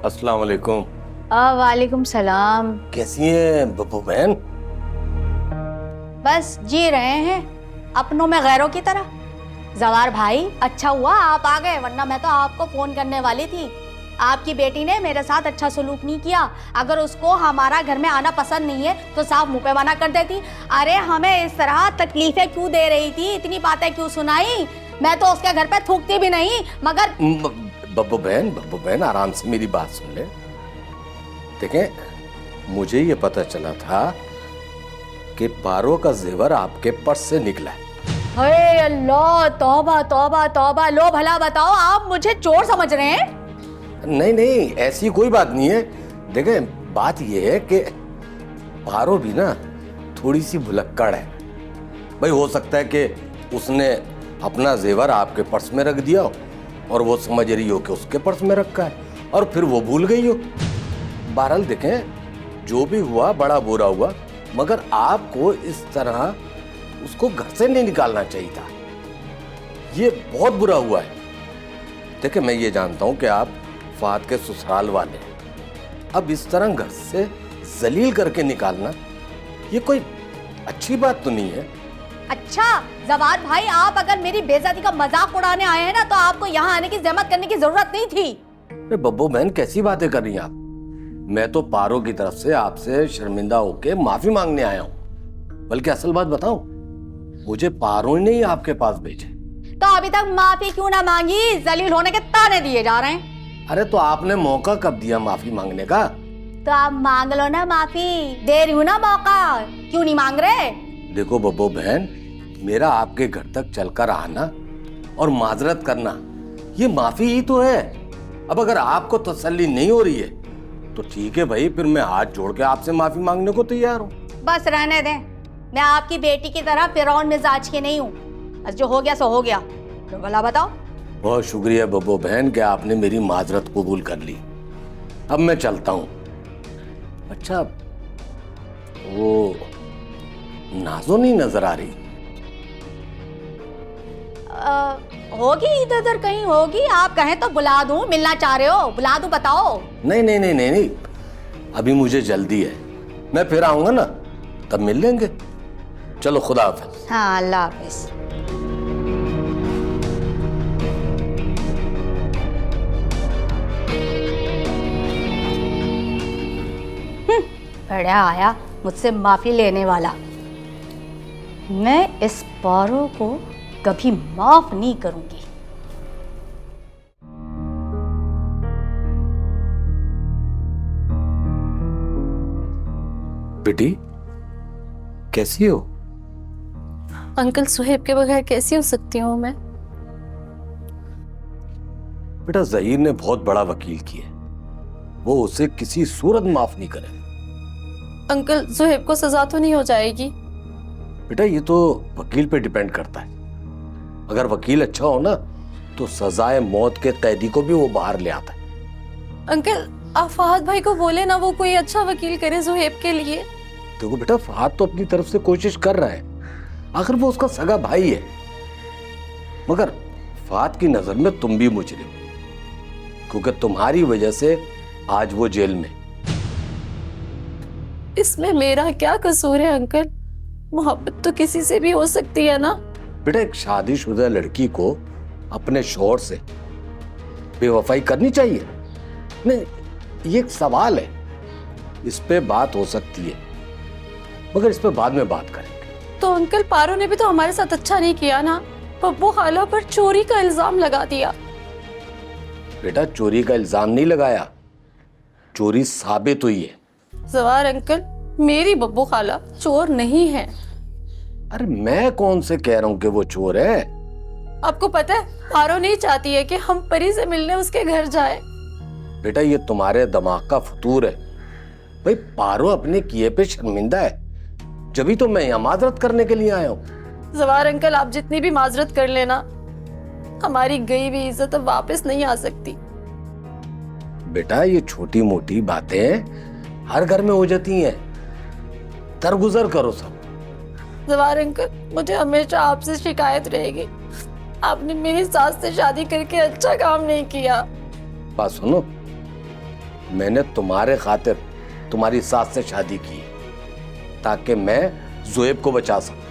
अस्सलाम वालेकुम। वालेकुम सलाम। कैसी हैं बब्बू बहन? बस जी रहे हैं अपनों में गैरों की तरह। जवार भाई, अच्छा हुआ आप आ गए, वरना मैं तो आपको फोन करने वाली थी। आपकी बेटी ने मेरे साथ अच्छा सलूक नहीं किया। अगर उसको हमारा घर में आना पसंद नहीं है तो साफ मुंह पे मना कर देती। अरे हमें इस तरह तकलीफें क्यों दे रही थी, इतनी बातें क्यों सुनाई? मैं तो उसके घर पे थूकती भी नहीं, मगर बब्बू बहन आराम से मेरी बात सुन ले। देखें, मुझे ये पता चला था कि पारो का जेवर आपके पर्स से निकला है। हे अल्लाह, तौबा तौबा तौबा। लो भला बताओ, आप मुझे चोर समझ रहे हैं? नहीं, ऐसी कोई बात नहीं है। देखें, बात ये है कि पारो भी ना थोड़ी सी भुलक्कड़ है। भाई हो सकता है कि उसने अपना जेवर आपके पर्स में रख दिया हो और वो समझ रही हो कि उसके पर्स में रखा है और फिर वो भूल गई हो। बहरहाल देखें, जो भी हुआ बड़ा बुरा हुआ, मगर आपको इस तरह उसको घर से नहीं निकालना चाहिए था। ये बहुत बुरा हुआ है। देखिए, मैं ये जानता हूं कि आप फात के ससुराल वाले हैं। अब इस तरह घर से जलील करके निकालना ये कोई अच्छी बात तो नहीं है। अच्छा जवाद भाई, आप अगर मेरी बेइज्जती का मजाक उड़ाने आए हैं ना, तो आपको यहाँ आने की जहमत करने की जरूरत नहीं थी। अरे बब्बू बहन, कैसी बातें कर रही हैं आप? मैं तो पारो की तरफ से आपसे शर्मिंदा होके माफी मांगने आया हूँ। बल्कि असल बात बताऊं, मुझे पारो ने ही आपके पास भेजे। तो अभी तक माफी क्यों ना मांगी? जलील होने के ताने दिए जा रहे हैं। अरे तो आपने मौका कब दिया माफी मांगने का? तो आप मांग लो ना माफी, दे रही हूँ ना मौका, क्यों नहीं मांग रहे? देखो बब्बू बहन, मेरा आपके घर तक चलकर आना और माजरत करना ये माफी ही तो है। अब अगर आपको तसल्ली नहीं हो रही है तो ठीक है भाई, फिर मैं हाथ जोड़ के आपसे माफी मांगने को तैयार हूँ। बस रहने दें, मैं आपकी बेटी की तरह फिरौन मिजाज की नहीं हूँ। बस जो हो गया सो हो गया। तो भला बताओ। बहुत शुक्रिया बब्बू बहन कि आपने मेरी माजरत कबूल कर ली। अब मैं चलता हूँ। अच्छा, वो नाजो नहीं नजर आ रही? होगी इधर उधर कहीं होगी। आप कहें तो बुला दूं? मिलना चाह रहे हो? बुला दूं? बताओ। नहीं, अभी मुझे जल्दी है। मैं फिर आऊंगा ना, तब मिल लेंगे। चलो, खुदा हाफिज। हाँ, अल्लाह हाफिज। बढ़िया आया मुझसे माफी लेने वाला। मैं इस पारो को कभी माफ नहीं करूंगी। बेटी, कैसी हो? अंकल, सुहेब के बगैर कैसी हो सकती हूँ मैं? बेटा, ज़हीर ने बहुत बड़ा वकील किया, वो उसे किसी सूरत माफ नहीं करे। अंकल, सुहेब को सजा तो नहीं हो जाएगी? बेटा, ये तो वकील पे डिपेंड करता है। अगर वकील अच्छा हो ना तो सजाए मौत के कैदी को भी वो बाहर ले आता है। अंकल, आप फहद भाई को बोले ना, वो कोई अच्छा वकील करे सुहेब के लिए। देखो बेटा, फहद तो अपनी तरफ से कोशिश कर रहा है, आखिर वो उसका सगा भाई है। मगर फहद की नजर में तुम भी मुजरिम, क्योंकि तुम्हारी वजह से आज वो जेल में। इसमें मेरा क्या कसूर है अंकल? मोहब्बत तो किसी से भी हो सकती है ना? बेटा, एक शादीशुदा लड़की को अपने शौहर से बेवफाई करनी चाहिए? नहीं, ये एक सवाल है। इस पे बात हो सकती है, मगर इस पे बाद में बात करेंगे। तो अंकल, पारो ने भी तो हमारे साथ अच्छा नहीं किया ना। बब्बू खाला पर चोरी का इल्जाम लगा दिया। बेटा चोरी का इल्जाम नहीं लगाया, चोरी साबित हुई है। जवार अंकल, मेरी बब्बू खाला चोर नहीं है। अरे मैं कौन से कह रहा हूं कि वो चोर है। आपको पता है, पारो नहीं चाहती है कि हम परी से मिलने उसके घर जाए। बेटा ये तुम्हारे दिमाग का फतूर है। भाई पारो अपने किए पे शर्मिंदा है, जभी तो मैं यहाँ माजरत करने के लिए आया हूँ। जवार अंकल, आप जितनी भी माजरत कर लेना, हमारी गई हुई इज्जत अब वापस नहीं आ सकती। बेटा ये छोटी मोटी बातें हर घर में हो जाती हैं, दरगुजर करो सब। जवार अंकल, मुझे हमेशा आपसे शिकायत रहेगी, आपने मेरी सास से शादी करके अच्छा काम नहीं किया। बात सुनो, मैंने तुम्हारे खातिर तुम्हारी सास से शादी की ताकि मैं ज़ुएब को बचा सकूं।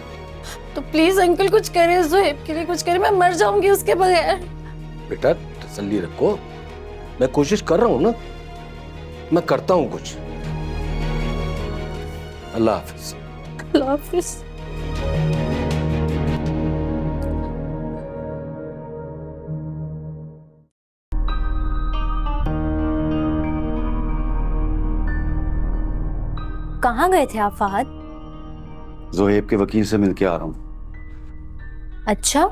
तो प्लीज अंकल कुछ करें, ज़ुएब के लिए कुछ करें, मैं मर जाऊंगी उसके बगैर। बेटा तसल्ली रखो, मैं कोशिश कर रहा हूं ना, मैं करता हूं कुछ। अल्लाह हाफिज। अल्लाह हाफिज। कहाँ गए थे आप फहद? ज़ुहैब के वकील से मिलके आ रहा हूँ। अच्छा,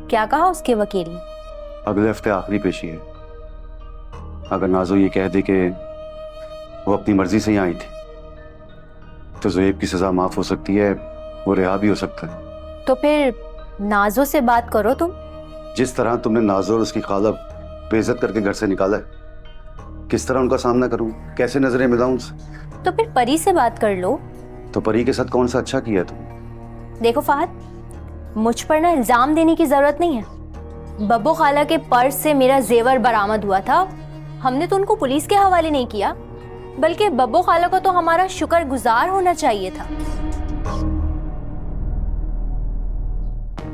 क्या कहा उसके वकील ने? अगले हफ्ते आखिरी पेशी है। अगर नाजो ये कह दे कि वो अपनी मर्जी से यहाँ आई थी तो ज़ुहैब की सजा माफ हो सकती है, वो रिहा भी हो सकता है। तो फिर नाजो से बात करो तुम। जिस तरह तुमने नाजो और उसकी खाला बेइज्जत करके घर से निकाला है, किस तरह उनका सामना करूं, कैसे नजरें मिलाऊं उनसे? तो फिर परी से बात कर लो। तो परी के साथ कौन सा अच्छा किया तुम? देखो फहद, मुझ पर ना इल्जाम देने की जरूरत नहीं है। बब्बू खाला के पर्स से मेरा जेवर बरामद हुआ था, हमने तो उनको पुलिस के हवाले नहीं किया, बल्कि बब्बू खाला को तो हमारा शुक्रगुजार होना चाहिए था।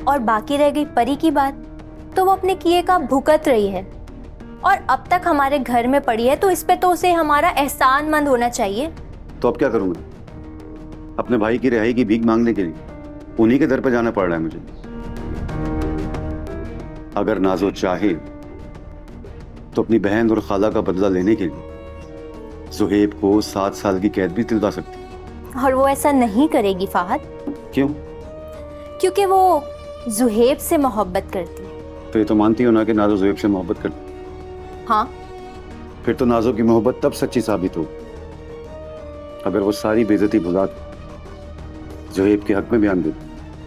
और बाकी रह गई परी की बात, तो वो अपने किए का भुगत रही है और अब तक हमारे घर में पड़ी है, तो इस पे तो उसे हमारा एहसानमंद होना चाहिए। तो अब क्या करूंगा? अपने भाई की रिहाई की भीख मांगने के लिए उन्हीं के दर पर जाना पड़ रहा है मुझे। अगर नाजो चाहे तो अपनी बहन और खाला का बदला लेने के लिए ज़ुहैब को 7 साल की कैद भी दिलवा सकती है। और वो ऐसा नहीं करेगी फहद। क्यों? क्योंकि वो ज़ुहैब से मोहब्बत करती है। तो ये तो मानती हो ना कि नाजो ज़ुहैब से मोहब्बत करती है। हाँ, फिर तो नाजो की मोहब्बत तब सच्ची साबित हो अगर वो सारी बेइज्जती भुला ज़ुहैब के हक में बयान दे।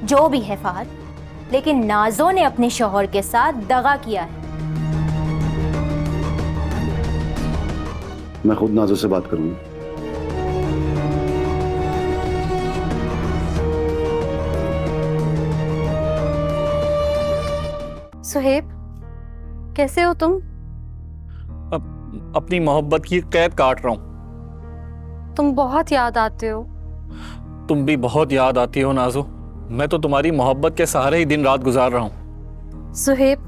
जो भी है फहद, लेकिन नाजो ने अपने शौहर के साथ दगा किया है। मैं खुद नाजो से बात करूंगा। सुहेब, कैसे हो तुम? अपनी मोहब्बत की कैद काट रहा हूं। तुम बहुत याद आते हो। तुम भी बहुत याद आती हो नाजो। मैं तो तुम्हारी मोहब्बत के सहारे ही दिन रात गुजार रहा हूं। सुहेब,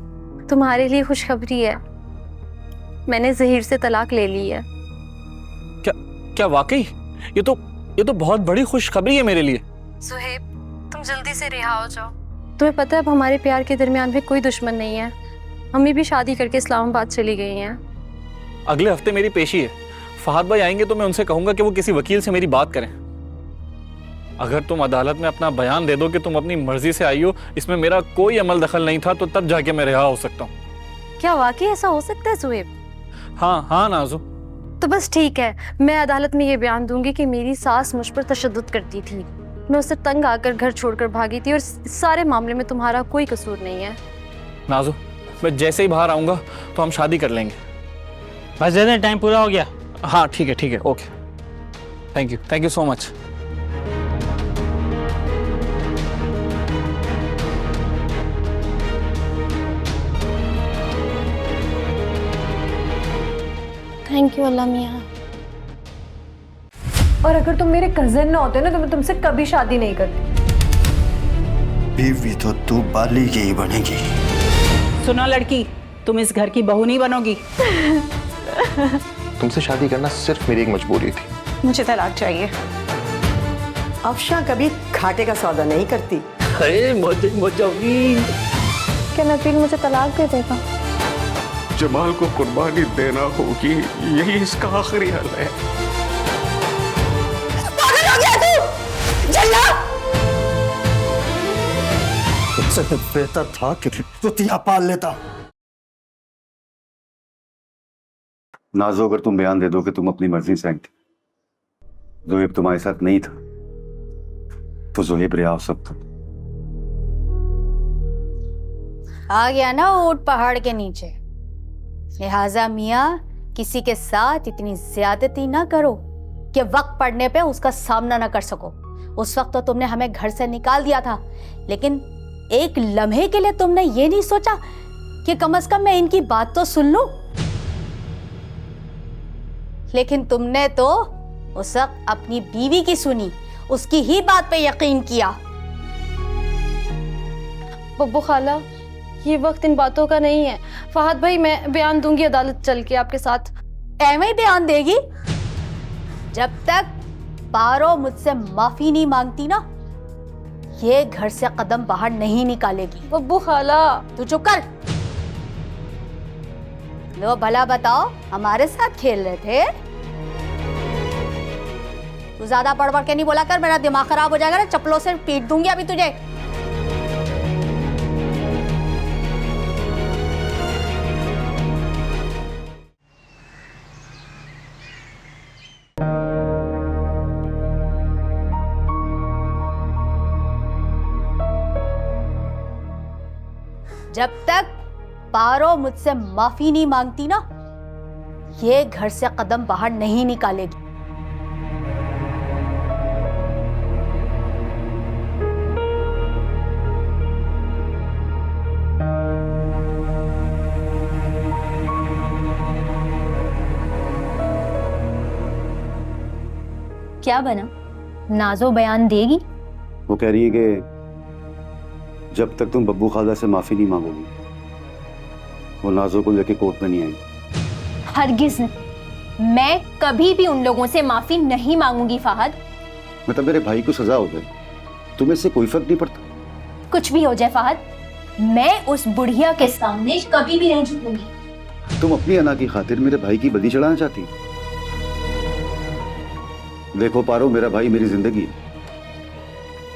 तुम्हारे लिए खुशखबरी है, मैंने ज़हीर से तलाक ले ली है। क्या वाकई? ये तो बहुत बड़ी खुशखबरी है मेरे लिए। सुहेब, तुम जल्दी से रिहा हो जाओ। तुम्हें पता है अब हमारे प्यार के दरमियान में कोई दुश्मन नहीं है। मम्मी भी शादी करके इस्लामाबाद चली गई हैं। अगले हफ्ते मेरी पेशी है। फहद भाई आएंगे तो मैं उनसे कहूंगा कि वो किसी वकील से मेरी बात करें। अगर तुम अदालत में अपना बयान दे दो कि तुम अपनी मर्जी से आई हो, इसमें मेरा कोई अमल दखल नहीं था, तो तब जाके मैं रिहा हो सकता हूँ। क्या वाकई ऐसा हो सकता है सुहेब? हाँ नाजो। तो बस ठीक है, मैं अदालत में ये बयान दूंगी कि मेरी सास मुझ पर तशद्दुद करती थी, मैं उससे तंग आकर घर छोड़कर भागी थी और इस सारे मामले में तुम्हारा कोई कसूर नहीं है। नाजो, मैं जैसे ही बाहर आऊंगा तो हम शादी कर लेंगे। बस दे दें, टाइम पूरा हो गया। हाँ ठीक है, okay. Thank you so much. Thank you Allah मियाँ। और अगर तुम मेरे कजिन ना होते ना तो मैं तुमसे कभी शादी नहीं करती। बीवी तो तू बाली की ही बनेगी। सुनो लड़की, तुम इस घर की बहू नहीं बनोगी। तुमसे शादी करना सिर्फ मेरी एक मजबूरी थी। मुझे तलाक चाहिए। अफशा कभी घाटे का सौदा नहीं करती। अरे मौजा होगी। क्या नबील मुझे तलाक दे देगा? जमाल को कुर्बानी देना होगी, यही इसका आखिरी हल है। पागल हो गया तू जल्ला। उससे तो बेहतर था कि तुतिया पाल लेता। नाजो, अगर तुम बयान दे दो कि तुम अपनी मर्जी से आई थी, जोहेब तुम्हारे साथ नहीं था, तो जोहेब रिहा हो सकता। आ गया ना ऊंट पहाड़ के नीचे, लिहाजा मियाँ किसी के साथ इतनी ज्यादती ना करो कि वक्त पड़ने पे उसका सामना ना कर सको। उस वक्त तो तुमने हमें घर से निकाल दिया था, लेकिन एक लम्हे के लिए तुमने ये नहीं सोचा कि कम से कम मैं इनकी बात तो सुन लूं। लेकिन तुमने तो उस वक्त अपनी बीवी की सुनी, उसकी ही बात पे यकीन किया। बब्बू खाला, ये वक्त इन बातों का नहीं है। फहद भाई, मैं बयान दूंगी अदालत चल के आपके साथ। एवं ही बयान देगी? जब तक पारो मुझसे माफी नहीं मांगती ना, ये घर से कदम बाहर नहीं निकालेगी। बब्बू खाला, तू चुप कर। लो भला बताओ, हमारे साथ खेल रहे थे? तू ज्यादा पढ़ के नहीं बोला कर, मेरा दिमाग खराब हो जाएगा ना, चप्पलों से पीट दूंगी अभी तुझे। जब तक पारो मुझसे माफी नहीं मांगती ना, ये घर से कदम बाहर नहीं निकालेगी। क्या बना? नाजो बयान देगी? वो कह रही है कि जब तक तुम बब्बू खाला से माफी नहीं मांगोगी, वो नाजो को लेके कोर्ट में नहीं आएगी। हरगिज मैं कभी भी उन लोगों से माफी नहीं मांगूंगी फहद। मतलब मेरे भाई को सजा हो जाए, तुम्हें इससे कोई फर्क नहीं पड़ता? कुछ भी हो जाए फहद, मैं उस बुढ़िया के सामने कभी भी नहीं झुकूंगी। तुम अपनी अना की खातिर मेरे भाई की बलि चढ़ाना चाहती हो? देखो पारो, मेरा भाई मेरी जिंदगी है,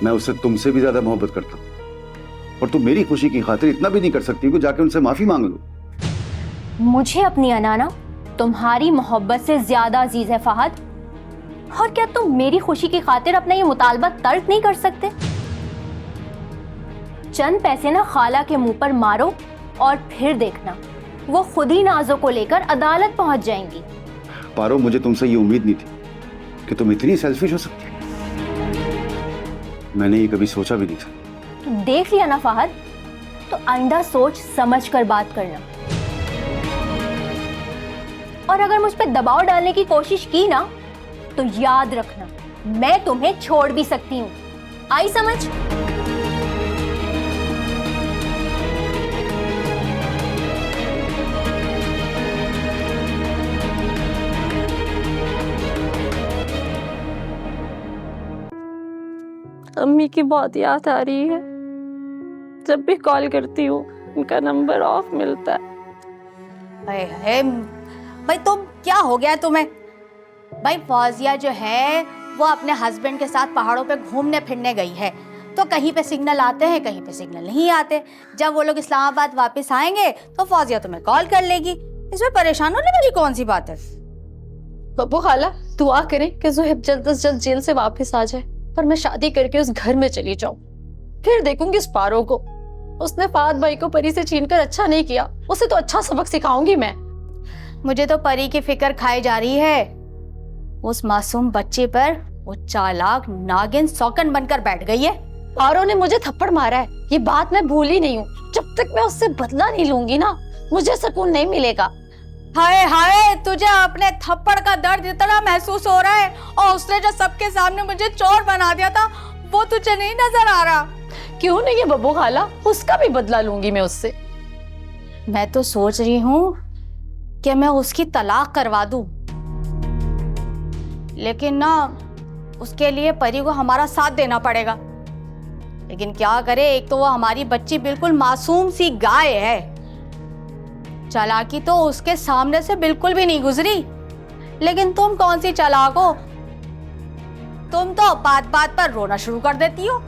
मैं उससे तुमसे भी ज्यादा मोहब्बत करता हूँ, और तुम मेरी खुशी की खातिर इतना भी नहीं कर सकती कि जाके उनसे माफी मांग लो। मुझे अपनी अनाना तुम्हारी मोहब्बत से ज्यादा अजीज है फहद। और क्या तुम मेरी खुशी की खातिर अपना ये मुतालबा तर्क नहीं कर सकते? चंद पैसे ना खाला के मुंह पर मारो और फिर देखना वो खुद ही नाजो को लेकर अदालत पहुंच जाएंगी। पारो, मुझे तुमसे ये उम्मीद नहीं थी कि तुम इतनी सेल्फिश हो सकती है। मैंने ये कभी सोचा भी नहीं था। देख लिया ना फहद, तो आइंदा सोच समझ कर बात करना। और अगर मुझ पर दबाव डालने की कोशिश की ना, तो याद रखना मैं तुम्हें छोड़ भी सकती हूँ। आई समझ? अम्मी की बहुत याद आ रही है। जब भी कॉल करती हूँ उनका नंबर ऑफ मिलता है। है भाई, तुम क्या हो गया तुम्हें? भाई फौजिया जो है वो अपने हस्बैंड के साथ पहाड़ों पे घूमने फिरने गई है, तो कहीं पे सिग्नल आते हैं, कहीं पे सिग्नल नहीं आते। जब वो लोग इस्लामाबाद वापस आएंगे तो फौजिया तुम्हें कॉल कर लेगी। इसमें परेशान होने वाली कौन सी बात है? बब्बू खाला, दुआ करें कि ज़ोहैब जल्द से जल्द जेल से वापस आ जाए और मैं शादी करके उस घर में चली जाऊं। फिर देखूंगी उस पारो को। उसने फहद भाई को परी से छीनकर अच्छा नहीं किया, उसे तो अच्छा सबक सिखाऊंगी मैं। मुझे तो परी की फिक्र खाई जा रही है। उस मासूम बच्चे पर वो चालाक नागिन सौकन बनकर बैठ गई है। पारो ने मुझे थप्पड़ मारा है, ये बात मैं भूली नहीं हूँ। जब तक मैं उससे बदला नहीं लूंगी ना, मुझे सुकून नहीं मिलेगा। हाय हाय, तुझे अपने थप्पड़ का दर्द इतना महसूस हो रहा है, और उसने जो सबके सामने मुझे चोर बना दिया था वो तुझे नहीं नजर आ रहा? क्यों नहीं है बब्बू खाला, उसका भी बदला लूंगी मैं उससे। मैं तो सोच रही हूँ कि मैं उसकी तलाक करवा दूं, लेकिन ना उसके लिए परी को हमारा साथ देना पड़ेगा। लेकिन क्या करे, एक तो वो हमारी बच्ची बिल्कुल मासूम सी गाय है। चालाकी तो उसके सामने से बिल्कुल भी नहीं गुजरी। लेकिन तुम कौन सी चालाक हो, तुम तो बात बात पर रोना शुरू कर देती हो।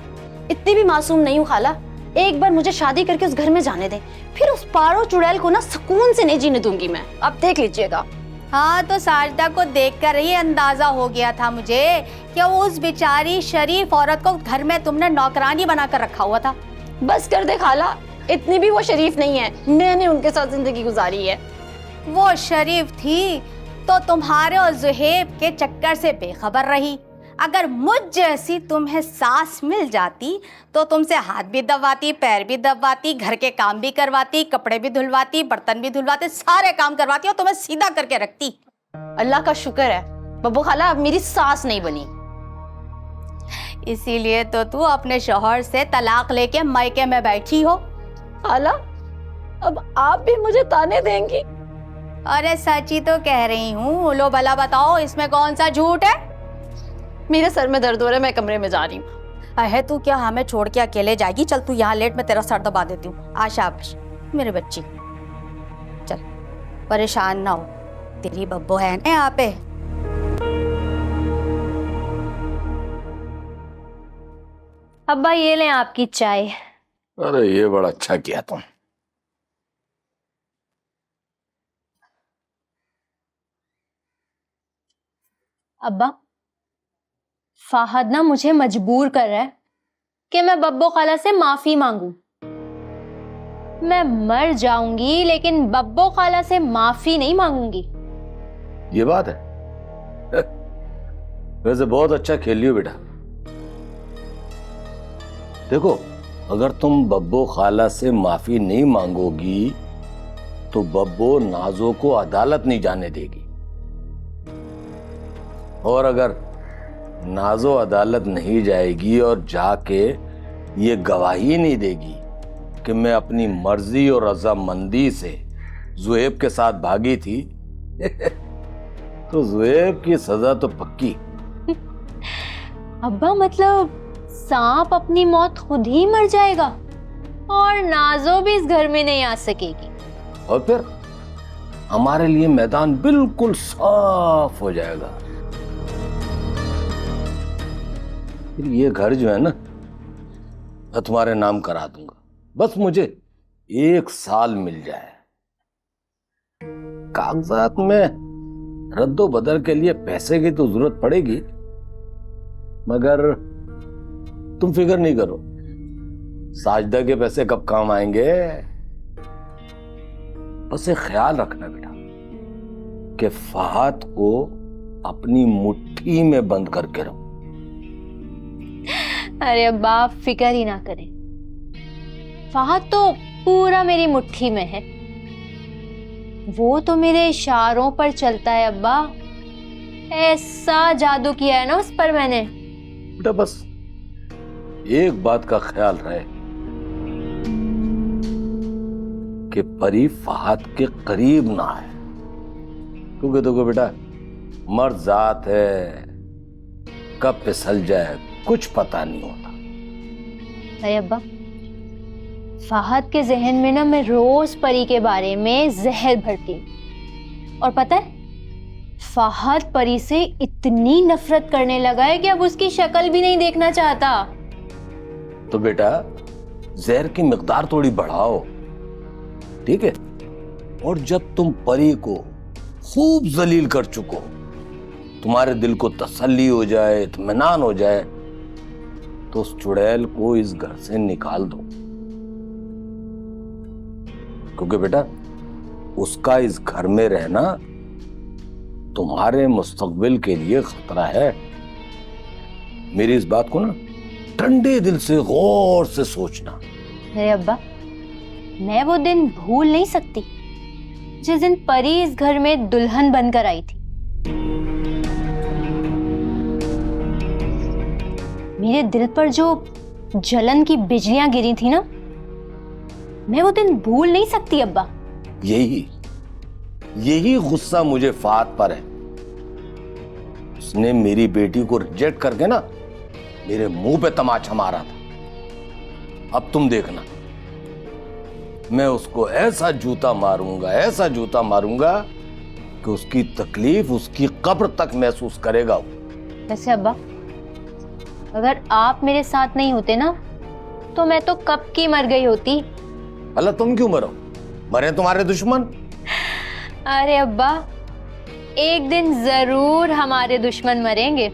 इतनी भी मासूम नहीं हूँ खाला। एक बार मुझे शादी करके उस घर में जाने दें, फिर उस पारो चुड़ैल को ना सुकून से नहीं जीने दूंगी मैं। अब देख लीजिएगा। हाँ, तो साजदा को देखकर ही अंदाजा हो गया था मुझे कि वो उस बेचारी शरीफ औरत को घर में तुमने नौकरानी बनाकर रखा हुआ था। बस कर दे खाला, इतनी भी वो शरीफ नहीं है। मैंने उनके साथ जिंदगी गुजारी है। वो शरीफ थी तो तुम्हारे और जुहेब के चक्कर से बेखबर रही। अगर मुझ जैसी तुम्हें सास मिल जाती तो तुमसे हाथ भी दबाती, पैर भी दबाती, घर के काम भी करवाती, कपड़े भी धुलवाती, बर्तन भी धुलवाती, सारे काम करवाती और तुम्हें सीधा करके रखती। अल्लाह का शुक्र है बब्बू खाला अब मेरी सास नहीं बनी। इसीलिए तो तू अपने शौहर से तलाक लेके मायके में बैठी हो। खाला अब आप भी मुझे ताने देंगी? अरे सच्ची तो कह रही हूँ। लो भला बताओ, इसमें कौन सा झूठ है? मेरे सर में दर्द हो रहा है, मैं कमरे में जा रही हूँ। है तू क्या हमें छोड़ के अकेले जाएगी? चल तू यहाँ लेट, मैं तेरा सर दबा देती हूँ। आशा मेरे बच्ची, चल परेशान ना हो, तेरी बब्बू है ना यहाँ पे। अब्बा ये लें आपकी चाय। अरे ये बड़ा अच्छा किया तुम। अब्बा फाहद ना मुझे मजबूर कर रहा है कि मैं बब्बो खाला से माफी मांगू। मैं मर जाऊंगी लेकिन बब्बो खाला से माफी नहीं मांगूंगी। ये बात है। वैसे बहुत अच्छा खेल लियो बेटा। देखो, अगर तुम बब्बो खाला से माफी नहीं मांगोगी तो बब्बो नाजो को अदालत नहीं जाने देगी, और अगर नाजो अदालत नहीं जाएगी और जाके ये गवाही नहीं देगी कि मैं अपनी मर्जी और रजामंदी से जुएब के साथ भागी थी तो जुएब की सजा तो पक्की। अब्बा मतलब सांप अपनी मौत खुद ही मर जाएगा और नाजो भी इस घर में नहीं आ सकेगी, और फिर हमारे लिए मैदान बिल्कुल साफ हो जाएगा। फिर ये घर जो है ना, मैं तुम्हारे नाम करा दूंगा। बस मुझे 1 साल मिल जाए। कागजात में रद्दो बदल के लिए पैसे की तो जरूरत पड़ेगी, मगर तुम फिक्र नहीं करो, साजदा के पैसे कब काम आएंगे। बस एक ख्याल रखना बेटा कि फहद को अपनी मुट्ठी में बंद करके रहो। अरे अब्बा आप फिक्र ही ना करें, फहद तो पूरा मेरी मुट्ठी में है। वो तो मेरे इशारों पर चलता है अब्बा। ऐसा जादू किया है ना उस पर मैंने। बेटा बस एक बात का ख्याल रहे कि परी फहद के करीब ना है, क्योंकि देखो बेटा मर्द जात है, कब फिसल जाए कुछ पता नहीं होता। अरे अब्बा फहद के जहन में ना मैं रोज परी के बारे में जहर भरती हूँ, और पता है फहद परी से इतनी नफरत करने लगा है कि अब उसकी शक्ल भी नहीं देखना चाहता। तो बेटा जहर की मिकदार थोड़ी बढ़ाओ, ठीक है? और जब तुम परी को खूब जलील कर चुको, तुम्हारे दिल को तसल्ली हो जाए, इत्मीनान हो जाए, तो उस चुड़ैल को इस घर से निकाल दो, क्योंकि बेटा उसका इस घर में रहना तुम्हारे मुस्तकबिल के लिए खतरा है। मेरी इस बात को ना ठंडे दिल से गौर से सोचना। अरे अब्बा मैं वो दिन भूल नहीं सकती जिस दिन परी इस घर में दुल्हन बनकर आई थी। मेरे दिल पर जो जलन की बिजलियां गिरी थी ना, मैं वो दिन भूल नहीं सकती अब्बा। यही गुस्सा मुझे फहद पर है। उसने मेरी बेटी को रिजेक्ट करके ना मेरे मुंह पे तमाचा मारा था, अब तुम देखना, मैं उसको ऐसा जूता मारूंगा कि उसकी तकलीफ उसकी कब्र तक महसूस करेगा। वैसे अब्बा, अगर आप मेरे साथ नहीं होते ना तो मैं तो कब की मर गई होती। अल्लाह, तुम क्यों मरो? मरे तुम्हारे दुश्मन। अरे अब्बा, एक दिन जरूर हमारे दुश्मन मरेंगे।